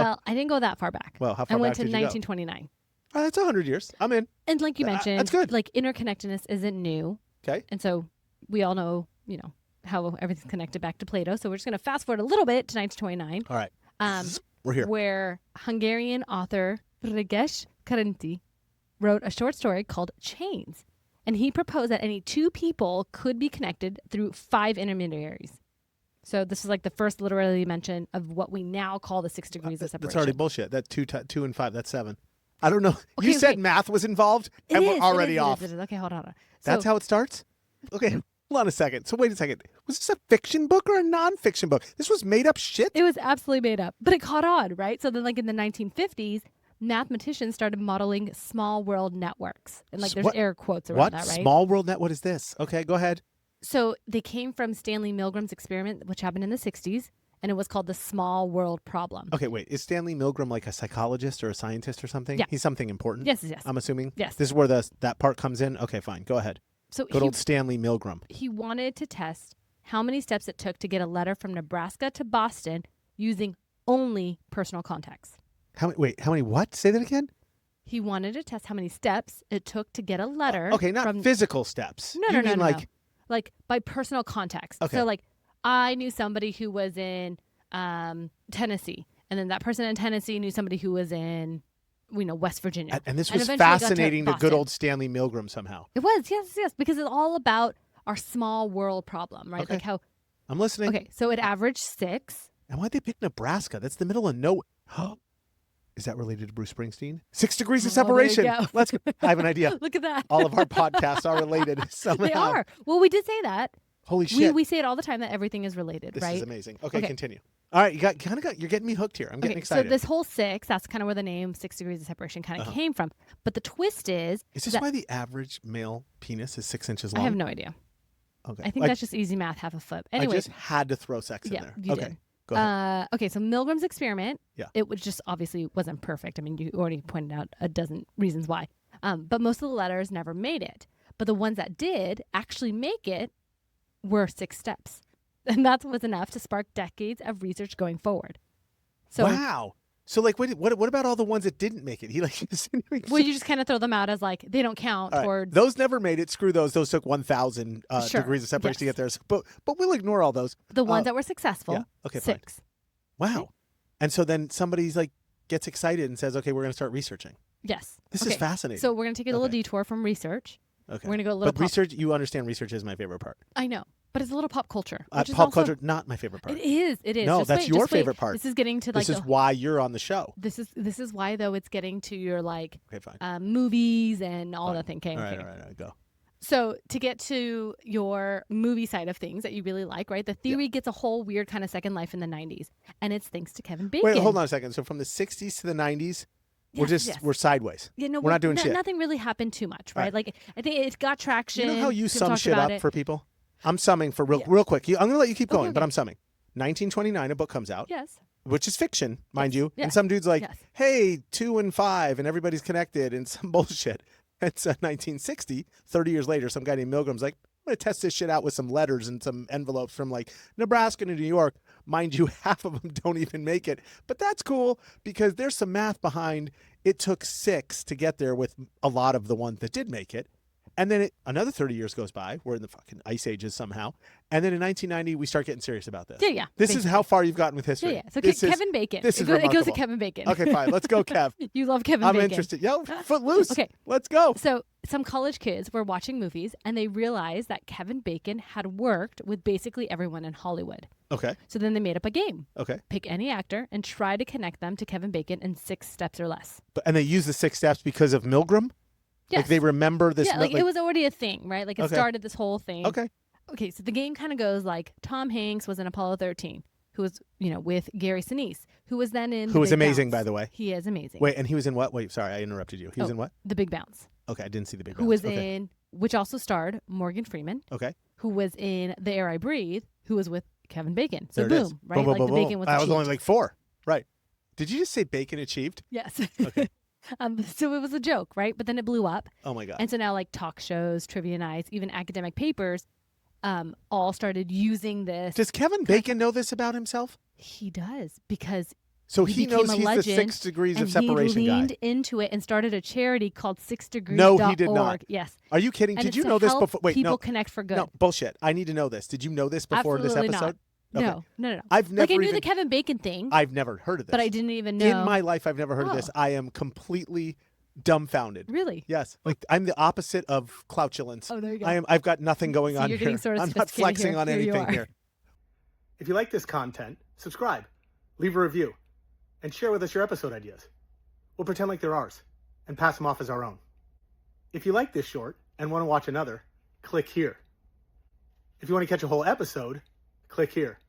Well, I didn't go that far back. Well, how far I went back to did you go? 1929. That's 100 years. I'm in. And like you mentioned, that's good. like interconnectedness isn't new. Okay. And so we all know, how everything's connected back to Plato. So we're just going to fast forward a little bit to 1929. All right. We're here. Where Hungarian author Frigyes Karinthy wrote a short story called Chains. And he proposed that any two people could be connected through 5 intermediaries. So this is like the first literary mention of what we now call the 6 degrees of separation. That's already bullshit. That 2 and 5, that's 7. I don't know. Okay, you said math was involved, and we're already off. It is. Okay, hold on. That's how it starts? Okay, hold on a second. So wait a second. Was this a fiction book or a nonfiction book? This was made up shit? It was absolutely made up, but it caught on, right? So then like in the 1950s, mathematicians started modeling small world networks. And like there's air quotes around that, right? Small world net? What is this? Okay, go ahead. So they came from Stanley Milgram's experiment, which happened in the 60s. And it was called the small world problem. Okay, wait. Is Stanley Milgram like a psychologist or a scientist or something? Yeah. He's something important? Yes. I'm assuming? Yes. This is where that part comes in? Okay, fine. Go ahead. So Good old Stanley Milgram. He wanted to test how many steps it took to get a letter from Nebraska to Boston using only personal contacts. How many what? Say that again? He wanted to test how many steps it took to get a letter. Okay, not physical steps. No. Like... Like by personal contacts. Okay. So like I knew somebody who was in Tennessee, and then that person in Tennessee knew somebody who was in, West Virginia. And this was fascinating to good old Stanley Milgram somehow. It was, yes, because it's all about our small world problem, right? Okay. Like how. I'm listening. Okay, so it averaged 6. And why'd they pick Nebraska? That's the middle of nowhere. Is that related to Bruce Springsteen? 6 degrees of separation. There you go. Let's go. I have an idea. Look at that. All of our podcasts are related somehow. They are. Well, we did say that. Holy shit. We say it all the time that everything is related, this right? This is amazing. Okay, continue. All right, you're getting me hooked here. I'm getting excited. So this whole 6, that's kind of where the name 6 degrees of separation kind of came from. But the twist is this why the average male penis is 6 inches long? I have no idea. Okay. I think that's just easy math, half a foot. Anyway, I just had to throw sex in there. You okay. did. Go ahead. Okay, so Milgram's experiment, yeah. It was just obviously wasn't perfect. I mean, you already pointed out a dozen reasons why. But most of the letters never made it. But the ones that did actually make it were 6 steps. And that was enough to spark decades of research going forward. So, wow. So like, what about all the ones that didn't make it? Well, you just kind of throw them out as like, they don't count towards. Those never made it. Screw those. Those took 1,000 degrees of separation to get there. But we'll ignore all those. The ones that were successful, yeah. Okay, 6. Fine. Wow. Okay. And so then somebody's like, gets excited and says, okay, we're going to start researching. Yes. This is fascinating. So we're going to take a little detour from research. Okay. We're going to go a little. But research, you understand research is my favorite part. I know. But it's a little pop culture. Pop culture, not my favorite part. It is. No, that's your favorite part. This is getting to like. This is why you're on the show. This is why though it's getting to your like. Okay, fine. Movies and all that thing. All right, go. So to get to your movie side of things that you really like, right? The theory gets a whole weird kind of second life in the 90s, and it's thanks to Kevin Bacon. Wait, hold on a second. So from the 60s to the 90s. We're sideways. Yeah, no, we're not doing shit. Nothing really happened too much, right? Like I think it got traction. You know how you sum shit up for people? I'm summing for real quick. I'm going to let you keep going, but I'm summing. 1929, a book comes out. Yes. Which is fiction, mind you. Yes. And some dude's like, hey, 2 and 5, and everybody's connected, and some bullshit. It's 1960, 30 years later, some guy named Milgram's like, I'm going to test this shit out with some letters and some envelopes from like Nebraska to New York. Mind you, half of them don't even make it. But that's cool because there's some math behind. It took 6 to get there with a lot of the ones that did make it. And then another 30 years goes by. We're in the fucking ice ages somehow. And then in 1990, we start getting serious about this. Yeah. This is how far you've gotten with history. Yeah. So Kevin Bacon. It goes to Kevin Bacon. Okay, fine. Let's go, Kev. You love Kevin Bacon. I'm interested. Yo, footloose. Okay. Let's go. So some college kids were watching movies, and they realized that Kevin Bacon had worked with basically everyone in Hollywood. Okay. So then they made up a game. Okay. Pick any actor and try to connect them to Kevin Bacon in 6 steps or less. And they use the 6 steps because of Milgram? Yes. Like they remember this. Yeah, it was already a thing, right? Like it started this whole thing. Okay. Okay, so the game kind of goes like Tom Hanks was in Apollo 13, who was, with Gary Sinise, who was then in Who was amazing, Bounce. by the way. He is amazing. Wait, and he was in what? Wait, sorry, I interrupted you. He was in what? The Big Bounce. Okay, I didn't see The Big Bounce. Who was in, which also starred Morgan Freeman. Okay. Who was in The Air I Breathe, who was with Kevin Bacon. So there boom, right? Like the Bacon was I was achieved. only like 4. Right. Did you just say Bacon achieved? Yes. Okay. So it was a joke, right? But then it blew up. Oh my God. And so now like talk shows, trivia nights, even academic papers, all started using this. Does Kevin Bacon know this about himself? He does, because So he became knows a he's legend, the 6 degrees of and separation he leaned guy. into it and started a charity called 6degrees.org. No, he did not. Yes. Are you kidding? And Did it's you to know this help before? Wait, people no. connect for good. No, bullshit. I need to know this. Did you know this before Absolutely this episode? not. Okay. No. I've never I knew even, the Kevin Bacon thing, I've never heard of this. but I didn't even know. In my life, I've never heard of this. I am completely dumbfounded. Really? Yes. Like I'm the opposite of cloutulence. Oh, there you go. I've got nothing going So on you're here. getting sort of I'm not sophisticated flexing here. on Here you anything are. here. If you like this content, subscribe, leave a review, and share with us your episode ideas. We'll pretend like they're ours and pass them off as our own. If you like this short and want to watch another, click here. If you want to catch a whole episode, click here.